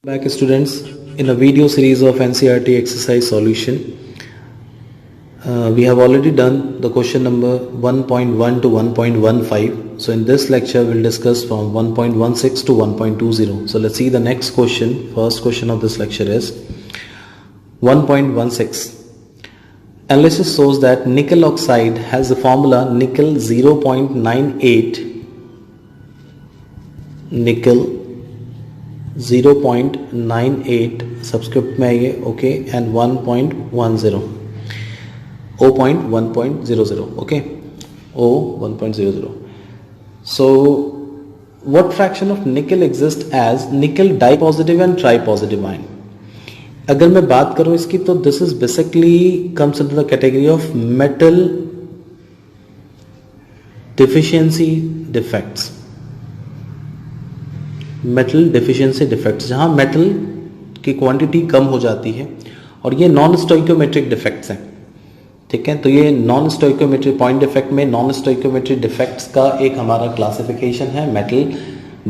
Back students in a video series of NCERT exercise solution. We have already done the question number 1.1 to 1.15. So in this lecture we'll discuss from 1.16 to 1.20. So let's see the next question. First question of this lecture is 1.16. Analysis shows that nickel oxide has the formula nickel 0.98 nickel 0.98 subscript में आइए okay and 1.10 O.1.00 okay O.1.00. So what fraction of nickel exists as nickel dipositive and tripositive ion? अगर मैं बात करूं इसकी तो this is basically comes into the category of metal deficiency defects. Metal deficiency defects जहां metal की quantity कम हो जाती है और ये नॉन स्टोइकोमेट्रिक डिफेक्ट्स हैं. ठीक है, तो ये नॉन स्टोइकोमेट्रिक पॉइंट डिफेक्ट में नॉन स्टोइकोमेट्रिक डिफेक्ट्स का एक हमारा क्लासिफिकेशन है. मेटल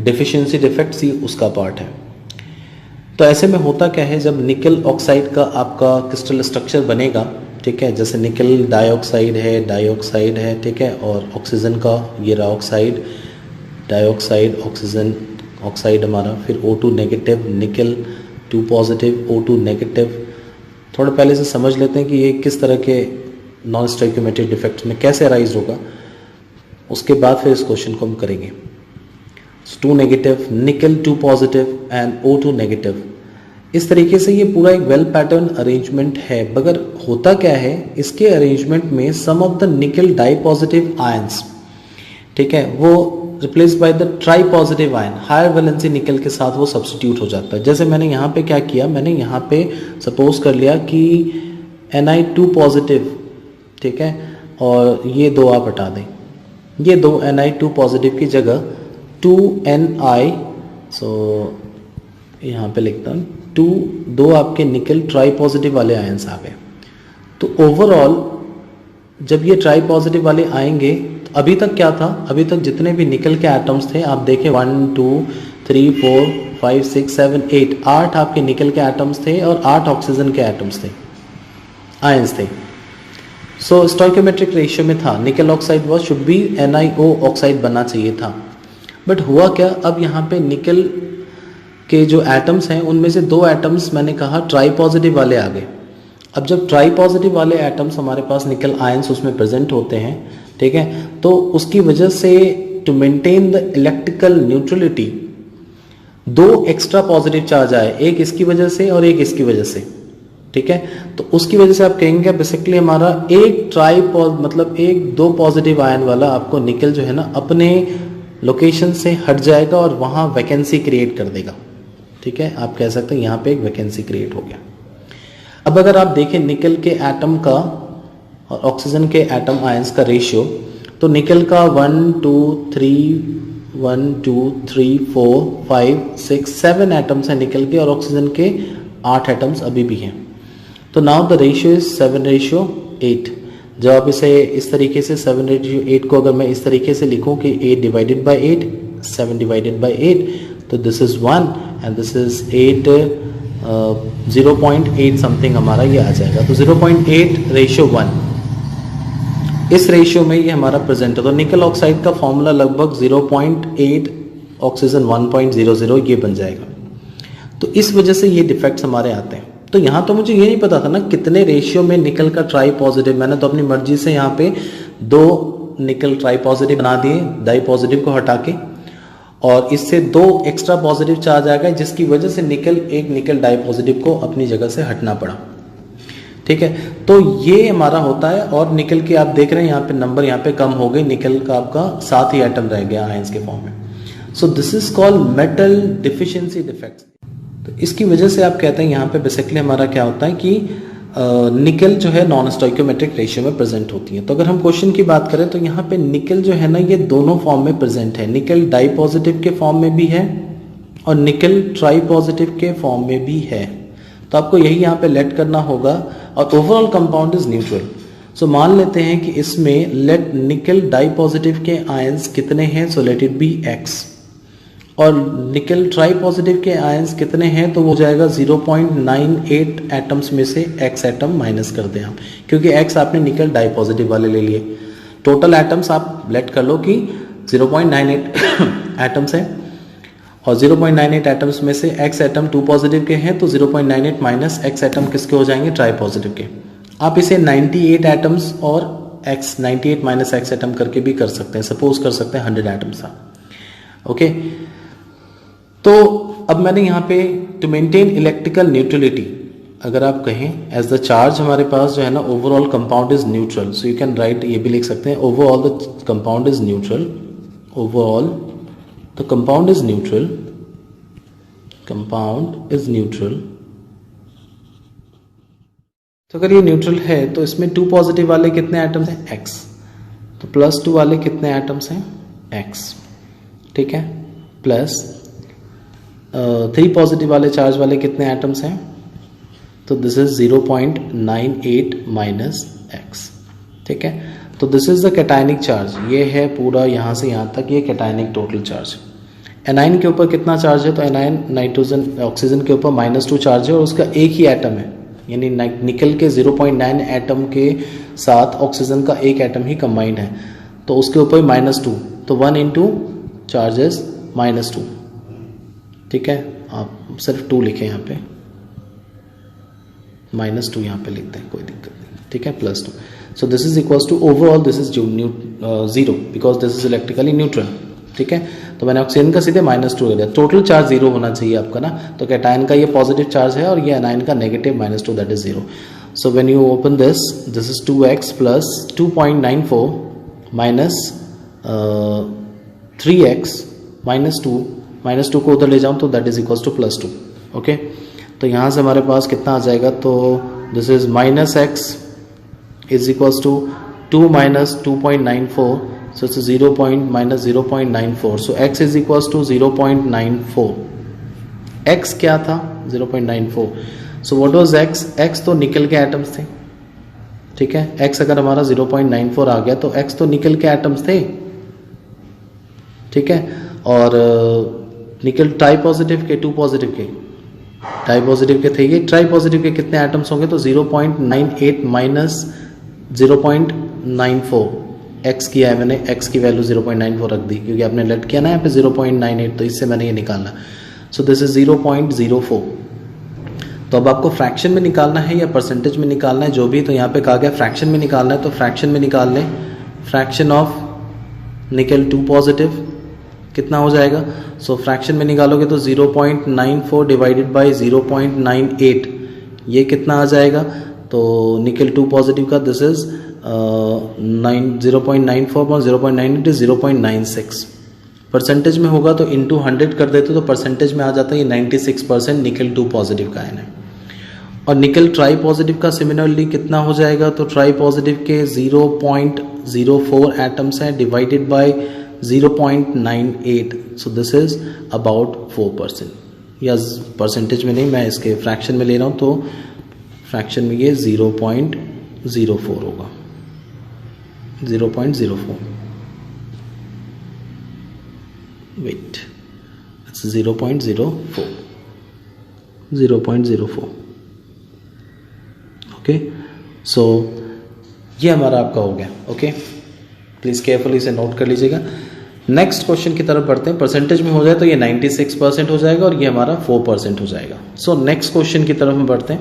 डिफिशियंसी डिफेक्ट्स ही उसका पार्ट है. तो ऐसे में होता क्या है, जब निकल ऑक्साइड का आपका क्रिस्टल स्ट्रक्चर बनेगा, ठीक है, जैसे निकल डाइऑक्साइड है, ठीक है, और ऑक्सीजन का ये रहा ऑक्साइड, डाइऑक्साइड, ऑक्सीजन, ऑक्साइड हमारा, फिर O2 नेगेटिव, निकल 2 पॉजिटिव, O2 नेगेटिव. थोड़ा पहले से समझ लेते हैं कि ये किस तरह के नॉन स्टोइकोमेट्रिक डिफेक्ट में कैसे अराइज होगा, उसके बाद फिर इस क्वेश्चन को हम करेंगे. 2 नेगेटिव, निकल 2 पॉजिटिव एंड O2 नेगेटिव. इस तरीके से ये पूरा एक वेल पैटर्न अरेंजमेंट है. मगर होता क्या है, इसके अरेंजमेंट में some of the nickel di positive ions, ठीक है, वो replace by the tri positive ion, higher valency nickel के साथ वो सब्स्टिट्यूट हो जाता है. जैसे मैंने यहाँ पे क्या किया, मैंने यहाँ पे सपोज कर लिया कि Ni2 पॉजिटिव, ठीक है, और ये दो आप हटा दें, ये दो Ni2 पॉजिटिव की जगह 2Ni, सो यहाँ पे लिखता हूँ 2 आपके निकल ट्राई पॉजिटिव वाले आयंस आ गए. तो ओवरऑल जब ये ट्राई पॉजिटिव वाले आएंगे, अभी तक क्या था, अभी तक जितने भी निकल के एटम्स थे आप देखें 1 2 3 4 5 6 7 8 8 आपके निकल के एटम्स थे और 8 ऑक्सीजन के एटम्स थे, आयंस थे. सो स्टोइकोमेट्रिक रेशियो में था निकल ऑक्साइड वो शुड बी NiO ऑक्साइड बनना चाहिए था. बट हुआ क्या, अब यहाँ पे निकल के जो एटम्स हैं उनमें से 2 एटम्स मैंने कहा ट्राई पॉजिटिव वाले आ गए. अब जब ट्राई पॉजिटिव वाले एटम्स हमारे पास निकल आयंस उसमें प्रेजेंट होते हैं, ठीक है, तो उसकी वजह से to maintain the electrical neutrality 2 extra positive charge आए, एक इसकी वजह से और एक इसकी वजह से, ठीक है. तो उसकी वजह से आप कहेंगे बेसिकली हमारा एक मतलब एक 2 पॉजिटिव आयन वाला आपको निकल जो है ना अपने लोकेशन से हट जाएगा और वहां वैकेंसी क्रिएट कर देगा. ठीक है, आप कह सकते हैं यहाँ पे एक वैकेंसी क्रिएट हो गया. अब अगर आप देखें निकल के एटम का और ऑक्सीजन के एटम आयंस का रेशियो, तो निकल का 1 2 3 4 5 6 7 एटम्स हैं निकल के, और ऑक्सीजन के 8 एटम्स अभी भी हैं. तो नाउ द रेशियो इज 7:8. जब आप इसे इस तरीके से 7:8 को अगर मैं इस तरीके से लिखूं कि 8 डिवाइडेड बाई 8 7 डिवाइडेड बाई 8, तो this is 1 and this is 8 0.8 something हमारा ये आ जाएगा. तो 0.8 रेशियो 1, इस रेशियो में ये हमारा प्रेजेंट है. तो निकल ऑक्साइड का फॉर्मूला लगभग 0.8 ऑक्सीजन 1.00 ये बन जाएगा. तो इस वजह से ये डिफेक्ट्स हमारे आते हैं. तो यहाँ तो मुझे ये नहीं पता था ना कितने रेशियो में निकल का ट्राई पॉजिटिव, मैंने तो अपनी मर्जी से यहाँ पे 2 निकल ट्राई पॉजिटिव बना दिए डाई पॉजिटिव को हटा के, और इससे 2 एक्स्ट्रा पॉजिटिव चार्ज आ गए, जिसकी वजह से एक निकल डाई पॉजिटिव को अपनी जगह से हटना पड़ा. ठीक है, तो ये हमारा होता है. और निकल के आप देख रहे हैं यहाँ पे नंबर यहाँ पे कम हो गई, निकल का आपका 7 ही एटम रह गया आयंस के फॉर्म में. सो this is called metal deficiency defects. तो इसकी वजह से आप कहते हैं यहाँ पे बेसिकली हमारा क्या होता है कि निकल जो है नॉन स्टोइकोमेट्रिक रेशियो में प्रेजेंट होती है. तो अगर हम क्वेश्चन की बात करें तो यहाँ पे निकल जो है ना ये दोनों फॉर्म में प्रेजेंट है. निकल डाई पॉजिटिव के फॉर्म में भी है और निकल ट्राई पॉजिटिव के फॉर्म में भी है. तो आपको यही यहाँ पे लेट करना होगा. और ओवरऑल कंपाउंड इज न्यूट्रल. सो मान लेते हैं कि इसमें लेट निकल डाई पॉजिटिव के आयंस कितने हैं, so let it be X, और निकल ट्राई पॉजिटिव के आयंस कितने हैं, तो वो जाएगा 0.98 एटम्स में से x एटम माइनस कर दें आप, क्योंकि x आपने निकल डाई पॉजिटिव वाले ले लिए। टोटल एटम्स आप लेट कर लो कि 0.98 एटम्स हैं, और 0.98 एटम्स में से x एटम 2 पॉजिटिव के हैं, तो 0.98 माइनस x एटम किसके हो जाएंगे, ट्राई पॉजिटिव के। आप इसे 98 एटम्स और x 98 माइनस x एटम करके भी कर सकते हैं, सपोज कर सकते हैं 100 एटम्स था। ओके, तो अब मैंने यहाँ पे टू मेंटेन इलेक्ट्रिकल न्यूट्रलिटी अगर आप कहें एज द चार्ज हमारे पास जो है ना overall compound is neutral, so you can write, ये भी लिख सकते हैं overall the compound is neutral, overall the compound is neutral, compound is neutral. तो अगर ये न्यूट्रल है तो इसमें 2 पॉजिटिव वाले कितने एटम्स हैं, x, तो +2 वाले कितने एटम्स हैं, x, ठीक है, प्लस 3 पॉजिटिव वाले चार्ज वाले कितने एटम्स हैं, तो दिस इज 0.98 माइनस x, ठीक है। तो this is the cationic charge, ये है पूरा यहाँ से यहाँ तक ये कैटायनिक टोटल चार्ज। एनाइन के ऊपर कितना चार्ज है, तो एनाइन नाइट्रोजन ऑक्सीजन के ऊपर -2 चार्ज है और उसका एक ही एटम है, यानी निकल के 0.9 एटम के साथ ऑक्सीजन का एक एटम ही कंबाइंड है, तो उसके ऊपर -2, तो 1 इंटू चार्जेस -2, ठीक है। आप सिर्फ 2 लिखें यहाँ पे, -2 यहाँ पे लिखते हैं, कोई दिक्कत नहीं, ठीक है, +2। So this is equals to overall this is 0 because this is electrically neutral, ठीक है। तो मैंने ऑक्सीजन का सीधे -2 ले लिया, टोटल चार्ज 0 होना चाहिए आपका ना, तो कैटायन का ये पॉजिटिव चार्ज है और ये एनायन का negative -2 that is 0। So when you open this is 2x plus 2.94 minus 3x -2 को उधर ले जाऊं तो that is equals to +2, okay. तो यहाँ से हमारे पास कितना आ जाएगा, तो this is -x is equals to 2 minus 2.94, so it's 0. -0.94, so x is equals to 0.94, x क्या था 0.94, so what was x, x तो निकल के एटम्स थे, ठीक है। x अगर हमारा 0.94 आ गया तो x तो निकल के एटम्स थे, ठीक है। और निकल ट्राई पॉजिटिव के 2 पॉजिटिव के, ट्राई पॉजिटिव के थे ये, ट्राई पॉजिटिव के कितने एटम्स होंगे, तो 0.98 माइनस 0.94, x किया है मैंने, x की वैल्यू 0.94 रख दी क्योंकि आपने लेट किया ना यहाँ पे 0.98, तो इससे मैंने ये निकाला। सो दिस इज 0.04। तो अब आपको फ्रैक्शन में निकालना है या परसेंटेज में निकालना है, जो भी, तो यहाँ पे कहा गया फ्रैक्शन में निकालना है, तो फ्रैक्शन में निकाल लें। फ्रैक्शन ऑफ निकल 2 पॉजिटिव कितना हो जाएगा, सो फ्रैक्शन में निकालोगे तो 0.94 डिवाइडेड बाई 0.98, ये कितना आ जाएगा, तो निकल 2 पॉजिटिव का दिस इज 0.94 0.98 इज 0.96। परसेंटेज में होगा तो इंटू 100 कर देते तो परसेंटेज में आ जाता है ये 96% निकल 2 पॉजिटिव का है। और निकल ट्राई पॉजिटिव का सिमिलरली कितना हो जाएगा, तो ट्राई पॉजिटिव के 0.04 एटम्स हैं divided by 0.98, so this is about 4%, या परसेंटेज में नहीं, मैं इसके फ्रैक्शन में ले रहा हूँ, तो फ्रैक्शन में ये 0.04 होगा, 0.04, वेट, इट्स 0.04, ओके। सो ये हमारा आपका हो गया, ओके। प्लीज़ केयरफुली इसे नोट कर लीजिएगा। नेक्स्ट क्वेश्चन की तरफ बढ़ते हैं। परसेंटेज में हो जाए तो ये 96% हो जाएगा और ये हमारा 4% हो जाएगा। सो नेक्स्ट क्वेश्चन की तरफ में बढ़ते हैं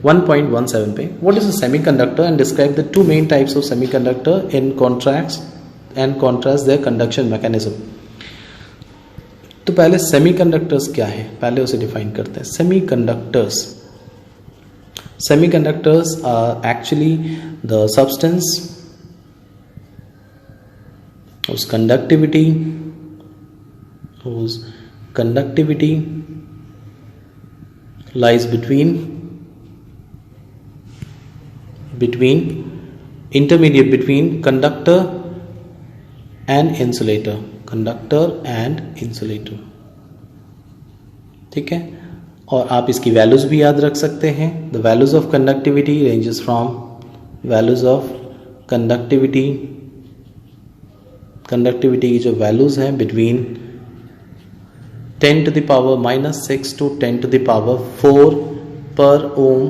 1.17 पे। What is a semiconductor and describe the 2 main types of semiconductor in contrast their conduction mechanism. तो पहले सेमीकंडक्टर्स क्या है, पहले उसे डिफाइन करते हैं। Semiconductors are actually the substance whose conductivity lies intermediate between conductor and insulator, ठीक है। और आप इसकी वैल्यूज भी याद रख सकते हैं। The values of conductivity ranges from conductivity की जो वैल्यूज हैं between 10 to the power -6 to 10 to the power 4 पर ओम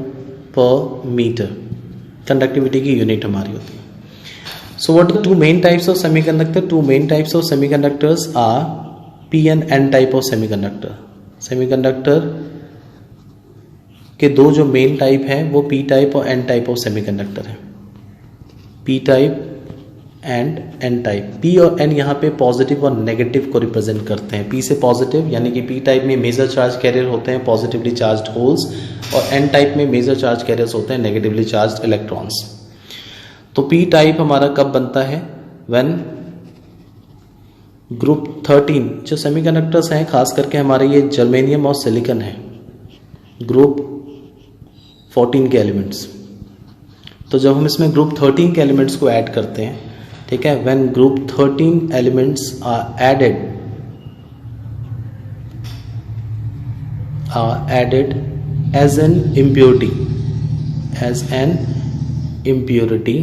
पर मीटर कंडक्टिविटी की यूनिट हमारी होती है. So what are the two main types of semiconductor? Two main types of semiconductors are P and N type of semiconductor. Semiconductor के दो जो main type हैं वो P टाइप और N टाइप ऑफ सेमीकंडक्टर है. P type and N type. P और N यहाँ पे पॉजिटिव और नेगेटिव को रिप्रेजेंट करते हैं. P से पॉजिटिव यानी कि P टाइप में मेजर चार्ज कैरियर होते हैं पॉजिटिवली चार्ज्ड होल्स, और N टाइप में मेजर चार्ज कैरियर्स होते हैं नेगेटिवली चार्ज्ड इलेक्ट्रॉन्स. तो P टाइप हमारा कब बनता है? व्हेन ग्रुप 13 जो सेमीकंडक्टर्स हैं, खास करके हमारे ये जर्मेनियम और सिलिकॉन है, ग्रुप 14 के एलिमेंट्स. तो जब हम इसमें ग्रुप 13 के एलिमेंट्स को ऐड करते हैं, ठीक है, when group 13 elements are added as an impurity,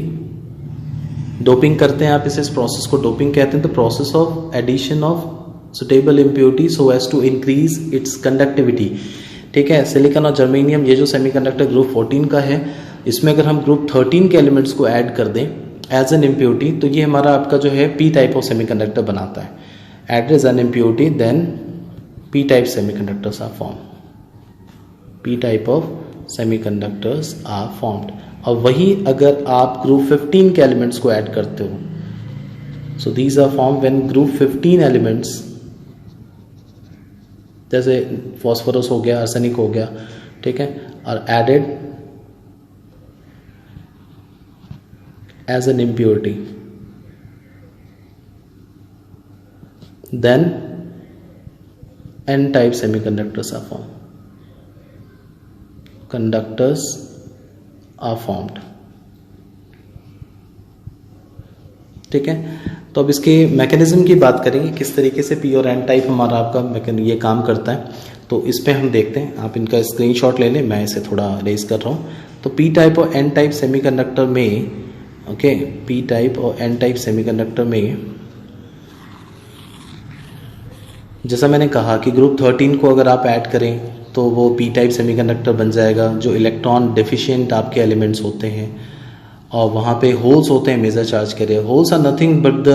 doping करते हैं आप इस प्रोसेस को डोपिंग कहते हैं. The process of addition of suitable impurity so as to increase its conductivity. ठीक है, सिलिकॉन और जर्मेनियम ये जो सेमीकंडक्टर ग्रुप 14 का है, इसमें अगर हम ग्रुप 13 के एलिमेंट्स को ऐड कर दें एज एन इम्प्योरिटी, तो ये हमारा आपका जो है P टाइप ऑफ सेमीकंडक्टर बनाता है. Add as an impurity then P type semiconductors are form. P type of semiconductors are formed. और वही अगर आप ग्रुप 15 के एलिमेंट्स को ऐड करते हो, so these are form when group 15 elements, जैसे फॉस्फोरस हो गया, आर्सेनिक हो गया, ठीक है, और added as an impurity, then N type semiconductors are formed. Conductors are formed. ठीक है, तो अब इसके मैकेनिज्म की बात करेंगे, किस तरीके से P और N टाइप हमारा आपका ये काम करता है. तो इस पे हम देखते हैं, आप इनका स्क्रीनशॉट ले लें, मैं इसे थोड़ा रेज कर रहा हूँ. तो P टाइप और N टाइप सेमीकंडक्टर में, ओके, P टाइप और N टाइप सेमीकंडक्टर में जैसा मैंने कहा कि ग्रुप 13 को अगर आप ऐड करें तो वो P टाइप सेमीकंडक्टर बन जाएगा. जो इलेक्ट्रॉन डेफिशिएंट आपके एलिमेंट्स होते हैं और वहाँ पे होल्स होते हैं major charge carrier. Holes are nothing but the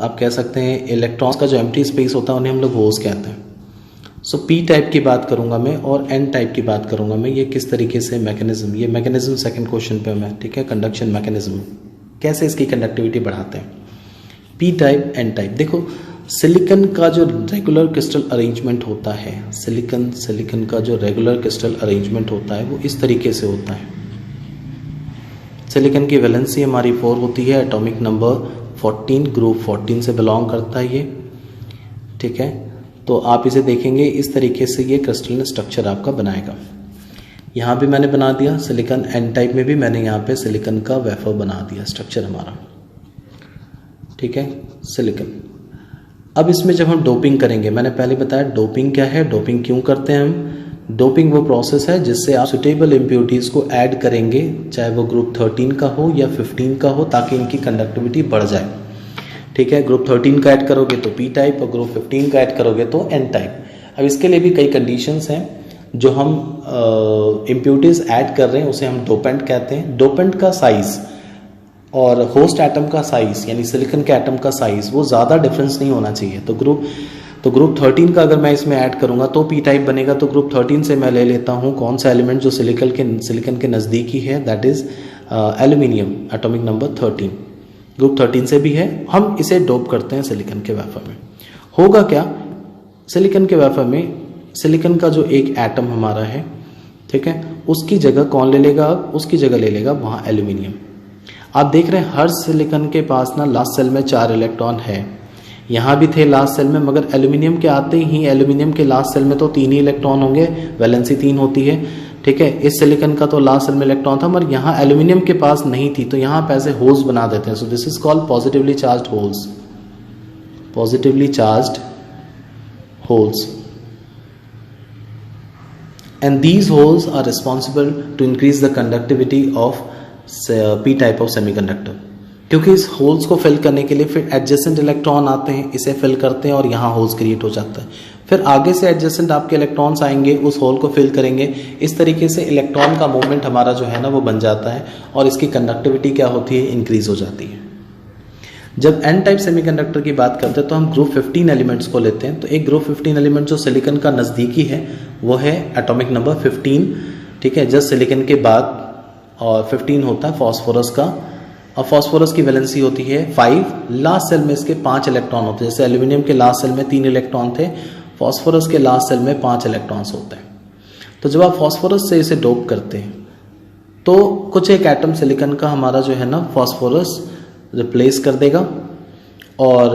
आप कह सकते हैं इलेक्ट्रॉन्स का जो एम्प्टी स्पेस होता है उन्हें हम लोग होल्स कहते हैं. सो P टाइप की बात करूंगा मैं और N टाइप की बात करूंगा मैं. ये किस तरीके से मैकेनिज्म, ये मैकेनिज्म सेकंड क्वेश्चन पे मैं, ठीक है, कंडक्शन मैकेनिज्म, कैसे इसकी कंडक्टिविटी बढ़ाते हैं. P type N type. देखो, सिलिकॉन का जो रेगुलर क्रिस्टल अरेंजमेंट होता है, सिलिकॉन का जो रेगुलर क्रिस्टल अरेंजमेंट होता है वो इस तरीके से होता है. सिलिकॉन की वैलेंसी हमारी 4 होती है, एटॉमिक नंबर 14, ग्रुप 14 से बिलोंग करता है ये, ठीक है. तो आप इसे देखेंगे इस तरीके से ये क्रिस्टल स्ट्रक्चर आपका बनाएगा. यहाँ भी मैंने बना दिया सिलिकॉन. N टाइप में भी मैंने यहाँ पे सिलिकॉन का वेफर बना दिया स्ट्रक्चर हमारा, ठीक है, सिलिकॉन. अब इसमें जब हम डोपिंग करेंगे, मैंने पहले बताया डोपिंग क्या है, डोपिंग क्यों करते हैं हम. डोपिंग वो प्रोसेस है जिससे आप सुटेबल इम्प्योरिटीज को ऐड करेंगे, चाहे वो ग्रुप 13 का हो या 15 का हो, ताकि इनकी कंडक्टिविटी बढ़ जाए. ठीक है, ग्रुप 13 का ऐड करोगे तो P टाइप और ग्रुप 15 का ऐड करोगे तो N टाइप. अब इसके लिए भी कई कंडीशंस हैं. जो हम इम्प्योरिटीज ऐड कर रहे हैं उसे हम डोपेंट कहते हैं. डोपेंट का साइज और होस्ट एटम का साइज, यानी सिलिकॉन के एटम का साइज, वो ज़्यादा डिफरेंस नहीं होना चाहिए. तो ग्रुप 13 का अगर मैं इसमें ऐड करूंगा तो P टाइप बनेगा. तो ग्रुप 13 से मैं ले लेता हूँ कौन सा एलिमेंट जो सिलिकॉन के नज़दीकी है, that is aluminium, atomic number 13. Group 13 से भी है. हम इसे डोप करते हैं सिलिकॉन के वेफर में. होगा क्या, सिलिकॉन के वेफर में सिलिकॉन का जो एक एटम हमारा है, ठीक है, उसकी जगह कौन ले लेगा, उसकी जगह ले लेगा वहाँ एल्यूमिनियम. आप देख रहे हैं हर सिलिकॉन के पास ना लास्ट सेल में 4 इलेक्ट्रॉन है. यहाँ भी थे लास्ट सेल में, मगर एल्यूमिनियम के आते ही एल्यूमिनियम के लास्ट सेल में तो 3 ही इलेक्ट्रॉन होंगे, वैलेंसी 3 होती है. ठीक है, इस सिलिकॉन का तो लास्ट सेल में इलेक्ट्रॉन था, मगर यहाँ एल्यूमिनियम के पास नहीं थी, तो यहाँ पे ऐसे होल्स बना देते हैं. सो this is called positively charged holes. Positively charged holes. And these holes are responsible to increase the conductivity of P type of semiconductor. क्योंकि इस होल्स को फिल करने के लिए फिर एडजेसेंट इलेक्ट्रॉन आते हैं, इसे फिल करते हैं और यहाँ होल्स क्रिएट हो जाता है. फिर आगे से एडजेसेंट आपके इलेक्ट्रॉन्स आएंगे, उस होल को फिल करेंगे। इस तरीके से इलेक्ट्रॉन का मूवमेंट हमारा जो है ना वो बन जाता है और इसकी कंडक्टिविटी क्या होती है, इंक्रीज हो जाती है। जब एन टाइप सेमीकंडक्टर की बात करते हैं तो हम ग्रुप 15 एलिमेंट्स को लेते हैं। तो एक ग्रुप 15 एलिमेंट जो सिलिकॉन का नज़दीकी है वो है एटॉमिक नंबर 15, ठीक है, जस्ट सिलिकॉन के बाद, और 15 होता है फॉस्फोरस का, और फॉस्फोरस की वैलेंसी होती है 5। लास्ट सेल में इसके 5 इलेक्ट्रॉन होते हैं। जैसे एल्यूमिनियम के लास्ट सेल में 3 इलेक्ट्रॉन थे, फॉस्फोरस के लास्ट सेल में 5 इलेक्ट्रॉन्स होते हैं। तो जब आप फॉस्फोरस से इसे डोप करते हैं तो कुछ एक एटम सिलिकॉन का हमारा जो है ना फॉस्फोरस रिप्लेस कर देगा, और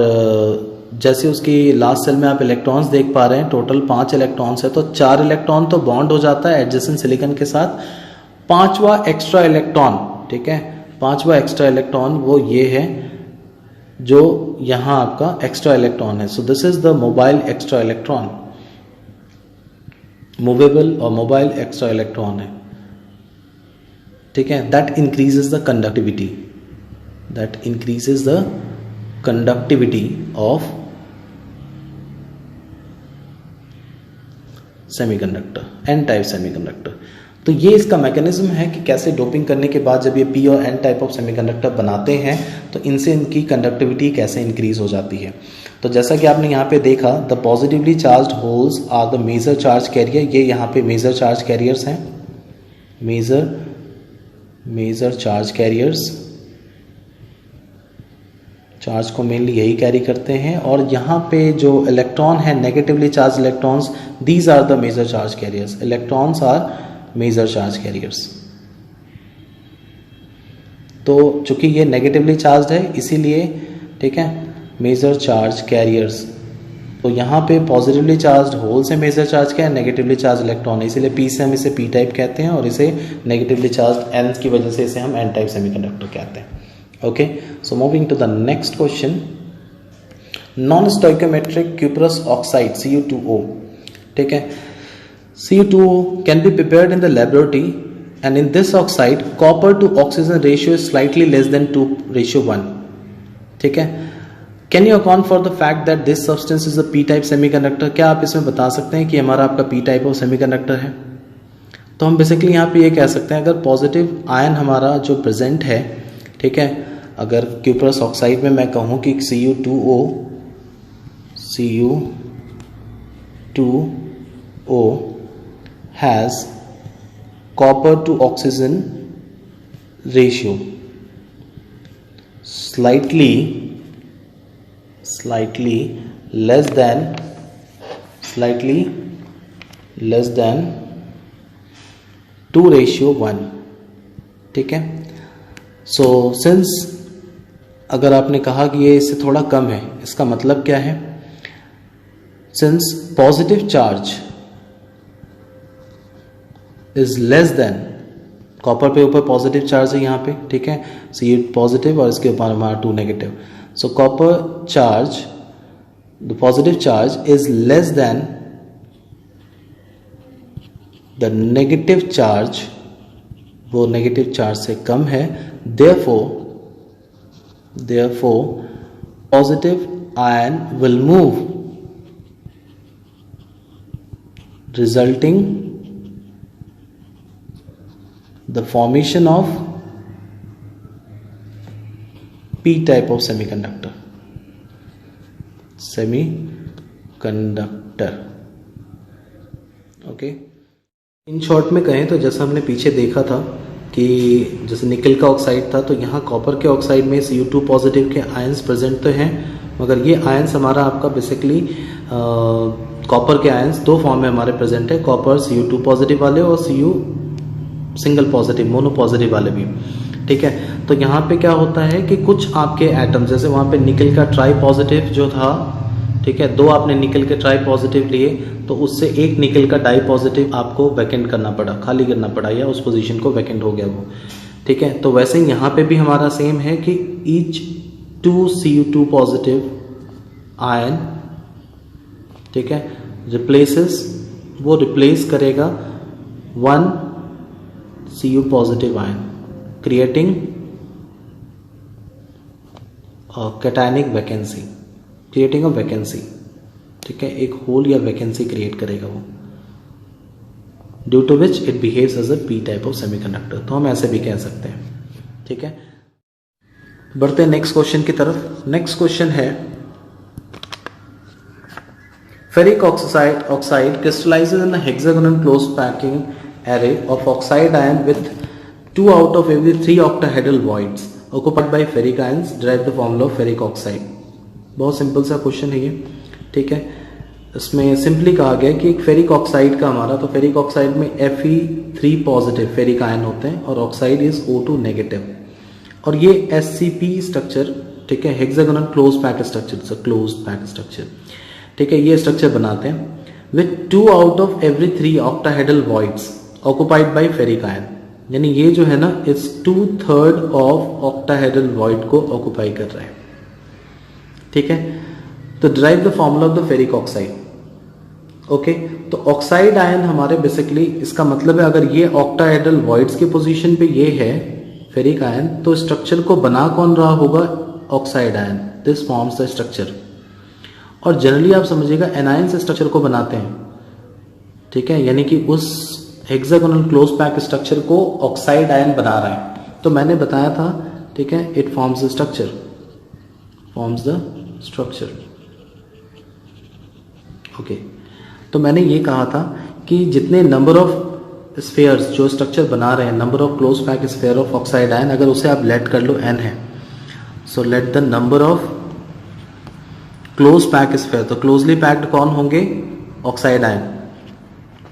जैसे उसकी लास्ट सेल में आप इलेक्ट्रॉन्स देख पा रहे हैं, टोटल 5 इलेक्ट्रॉन्स है, तो 4 इलेक्ट्रॉन तो बॉन्ड हो जाता है एडजेसेंट सिलिकॉन के साथ। 5वां एक्स्ट्रा इलेक्ट्रॉन, ठीक है, 5वां एक्स्ट्रा इलेक्ट्रॉन वो ये है जो यहाँ आपका एक्स्ट्रा इलेक्ट्रॉन है। So this is the mobile extra electron, movable और मोबाइल एक्स्ट्रा इलेक्ट्रॉन है, ठीक है। That increases the conductivity, that increases the conductivity of semiconductor, N type semiconductor. तो ये इसका मैकेनिज्म है कि कैसे डोपिंग करने के बाद जब ये पी और एन टाइप ऑफ सेमीकंडक्टर बनाते हैं तो इनसे इनकी कंडक्टिविटी कैसे इंक्रीज हो जाती है। तो जैसा कि आपने यहाँ पे देखा, the positively charged holes are the major charge carrier, ये यहाँ पे मेजर चार्ज कैरियर्स हैं, मेजर चार्ज कैरियर्स, चार्ज को मेनली यही कैरी करते हैं। और यहाँ पे जो इलेक्ट्रॉन है, negatively charge electrons, these are the major charge carriers, electrons are major charge carriers. तो चूंकि ये नेगेटिवली चार्ज है इसीलिए, ठीक है, मेजर चार्ज कैरियर्स। तो यहाँ पे पॉजिटिवली चार्ज होल से मेजर चार्ज क्या है, नेगेटिवली चार्ज इलेक्ट्रॉन है, इसीलिए पी से हम इसे पी टाइप कहते हैं, और इसे नेगेटिवली चार्ज एन की वजह से इसे हम एन टाइप सेमीकंडक्टर कहते हैं। Okay, so moving to the next question, non stoichiometric cuprous oxide Cu2O, ठीक है, Cu2O can be prepared in the laboratory, and in this oxide copper to oxygen ratio is slightly less than 2:1, ठीक है। Can you account for the fact that this substance is a p-type semiconductor? क्या आप इसमें बता सकते हैं कि हमारा आपका p-type ऑफ सेमीकंडक्टर है? तो हम बेसिकली यहाँ पे ये कह सकते हैं, अगर पॉजिटिव आयन हमारा जो प्रेजेंट है, ठीक है, अगर क्यूपरस ऑक्साइड में मैं कहूँ कि Cu2O has copper to oxygen ratio slightly less than 2:1, ठीक है। सो सिंस अगर आपने कहा कि ये इससे थोड़ा कम है, इसका मतलब क्या है, since positive charge is less than, copper पे ऊपर पॉजिटिव चार्ज है यहाँ पे, ठीक है, Cu पॉजिटिव और इसके ऊपर हमारा 2 negative. So copper charge, the positive charge is less than the negative charge, वो नेगेटिव चार्ज से कम है, therefore positive ion will move, resulting the formation of p type of semiconductor, okay. In short में कहें तो जैसा हमने पीछे देखा था कि जैसे निकल का ऑक्साइड था, तो यहाँ कॉपर के ऑक्साइड में Cu2 पॉजिटिव के आयंस प्रेजेंट तो हैं, मगर ये आयंस हमारा आपका बेसिकली कॉपर के आयंस 2 फॉर्म में हमारे प्रेजेंट है, कॉपर Cu2 पॉजिटिव वाले और Cu single positive, mono positive वाले भी, ठीक है। तो यहाँ पे क्या होता है कि कुछ आपके एटम, जैसे वहाँ पे निकल का ट्राई पॉजिटिव जो था, ठीक है, 2 आपने निकल के ट्राई पॉजिटिव लिए, तो उससे एक निकल का डाई पॉजिटिव आपको वैकेंट करना पड़ा, खाली करना पड़ा, या उस पोजीशन को वैकेंट हो गया वो, ठीक है। तो वैसे ही यहाँ पे भी हमारा सेम है कि ईच 2 Cu2 पॉजिटिव आयन, ठीक है, वो रिप्लेस करेगा 1 Cu positive ion, creating cationic vacancy, creating a vacancy, ठीक है, एक होल या वैकेंसी क्रिएट करेगा वो, due to which it behaves as a P type of semiconductor. तो हम ऐसे भी कह सकते हैं। ठीक है, बढ़ते हैं नेक्स्ट क्वेश्चन की तरफ। नेक्स्ट क्वेश्चन है ferric oxide crystallizes in a hexagonal closed packing array of oxide ion with 2 out of every 3 octahedral voids occupied by ferric ions. Derive the formula of ferric oxide। बहुत simple सा question है ये। ठीक है, इसमें simply कहा गया कि एक फेरिक ऑक्साइड का हमारा, तो फेरिक ऑक्साइड में Fe3 पॉजिटिव फेरिक आयन होते हैं और ऑक्साइड इज O2 नेगेटिव, और ये SCP स्ट्रक्चर, ठीक है, hexagonal close pack structure, close pack structure, ठीक है, ये स्ट्रक्चर बनाते हैं with 2 out of every 3 octahedral voids occupied by ferric ion. यानी ये जो है ना, इस 2/3 ऑफ ऑक्टाहेड्रल वॉइड को ऑक्युपाई कर रहे हैं। ठीक है, तो derive the formula of the ferric oxide. Okay, तो ऑक्साइड आयन हमारे बेसिकली, इसका मतलब है अगर ये ऑक्टाहेड्रल वॉइड्स की पोजीशन पे ये है फेरिक आयन, तो स्ट्रक्चर को बना कौन रहा होगा? Oxide ion. This forms the structure. और जनरली आप समझिएगा एनायन से स्ट्रक्चर को बनाते हैं। ठीक है, यानी कि उस हेक्सागोनल क्लोज पैक स्ट्रक्चर को ऑक्साइड आयन बना रहा है। तो मैंने बताया था, ठीक है, it forms the structure, forms the structure. Okay, तो मैंने ये कहा था कि जितने नंबर ऑफ स्फेयर्स जो स्ट्रक्चर बना रहे हैं, number of close pack sphere of oxide ion, अगर उसे आप लेट कर लो n है, so let the number of close pack sphere, तो क्लोजली पैक्ड कौन होंगे? Oxide ion.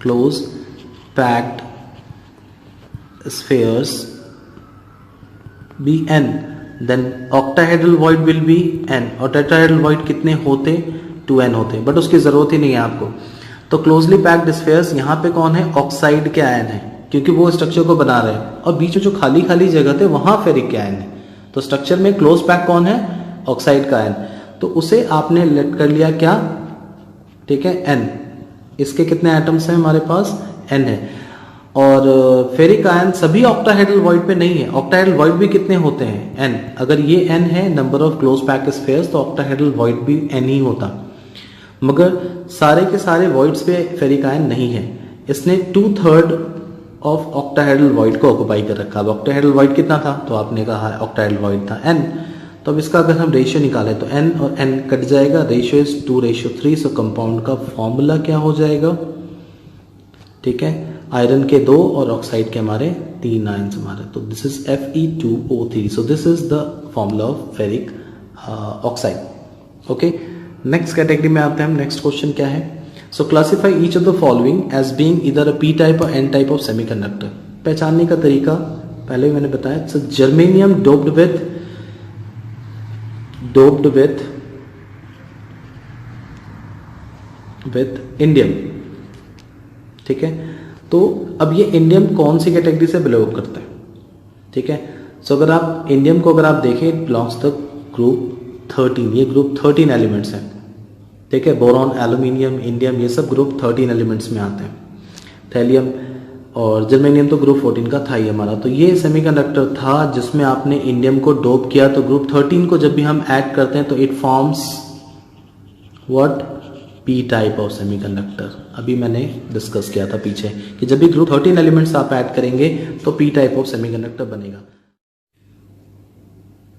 Close packed spheres be n, then octahedral void will be n, और tetrahedral void कितने होते? 2n होते, बट उसकी जरूरत ही नहीं है आपको। तो क्लोजली पैक्ड स्फेयर्स यहाँ पे कौन है? ऑक्साइड के आयन है, क्योंकि वो स्ट्रक्चर को बना रहे हैं, और बीच में जो खाली खाली जगह थे वहां फेरिक के आयन है। तो स्ट्रक्चर में क्लोज पैक कौन है? ऑक्साइड का आयन। तो उसे आपने लेट कर लिया क्या? ठीक है, n। इसके कितने एटम्स हैं हमारे पास? n है। और फेरिक आयन सभी ऑक्टाहेड्रल वॉइड पे नहीं है। ऑक्टाहेड्रल वॉइड भी कितने होते हैं? n। अगर ये n है number of close pack spheres, तो ऑक्टाहेड्रल वॉइड भी n ही होता, मगर सारे के सारे वॉइड्स पे फेरिक आयन नहीं है। इसने 2/3 ऑफ ऑक्टाहेड्रल वॉइड को ऑक्युपाई कर रखा। अब ऑक्टाहेड्रल वॉइड कितना था? तो आपने कहा ऑक्टाहेड्रल वॉइड था n। तो अब इसका अगर हम रेशियो निकालें तो n और n कट जाएगा, रेशियो इज 2:3। सो कंपाउंड का फॉर्मूला क्या हो जाएगा? ठीक है, आयरन के 2 और ऑक्साइड के हमारे 3 आयन्स हमारे, तो this is Fe2O3। So this is the formula of ferric oxide. Okay, next category में आते हैं हम। नेक्स्ट क्वेश्चन क्या है? So classify each of the following as being either a P type और एन टाइप ऑफ सेमीकंडक्टर। पहचानने का तरीका पहले मैंने बताया, so germanium doped with indium. ठीक है, तो अब ये इंडियम कौन सी कैटेगरी से बिलोंग करता है? ठीक है, सो अगर आप इंडियम को अगर आप देखें, इट बिलोंग्स द ग्रुप 13। ये ग्रुप 13 एलिमेंट्स हैं। ठीक है, बोरॉन, एल्यूमिनियम, इंडियम, ये सब ग्रुप 13 एलिमेंट्स में आते हैं। थैलियम और जर्मेनियम तो ग्रुप 14 का था ही हमारा। तो ये सेमीकंडक्टर था जिसमें आपने इंडियम को डोप किया। तो ग्रुप 13 को जब भी हम ऐड करते हैं तो it forms what? P type of semiconductor. अभी मैंने डिस्कस किया था पीछे कि जब भी ग्रुप 13 एलिमेंट्स आप ऐड करेंगे तो पी टाइप ऑफ सेमीकंडक्टर बनेगा।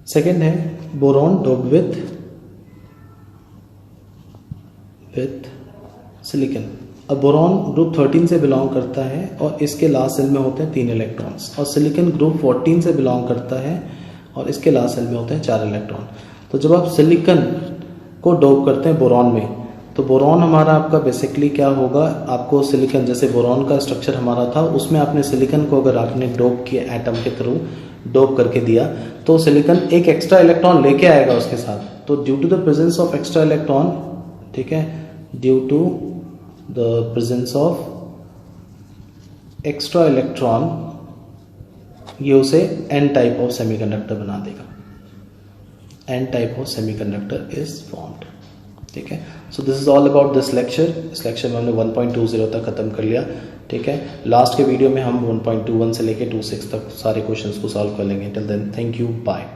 सेकेंड है बोरॉन डोप्ड विथ सिलिकॉन। अब बोरॉन ग्रुप 13 से बिलोंग करता है और इसके लास्ट सेल में होते हैं 3 इलेक्ट्रॉन्स, और सिलिकॉन ग्रुप 14 से बिलोंग करता है और इसके लास्ट सेल में होते हैं 4 इलेक्ट्रॉन। तो जब आप सिलिकॉन को डोप करते हैं बोरॉन में, तो बोरॉन हमारा आपका बेसिकली क्या होगा? आपको सिलिकॉन, जैसे बोरॉन का स्ट्रक्चर हमारा था, उसमें आपने सिलिकॉन को अगर आपने डोप किया, एटम के थ्रू डोप करके दिया, तो सिलिकॉन एक एक्स्ट्रा इलेक्ट्रॉन लेके आएगा उसके साथ। तो due to the presence of extra electron, ठीक है, due to the presence of extra electron, ये उसे एन टाइप ऑफ सेमीकंडक्टर बना देगा। N type of semiconductor is formed. ठीक है, so this is all about this lecture. इस lecture में हमने 1.20 तक खत्म कर लिया। ठीक है, लास्ट के वीडियो में हम 1.21 से लेके 26 तक सारे क्वेश्चंस को सॉल्व कर लेंगे। Till then, thank you, bye.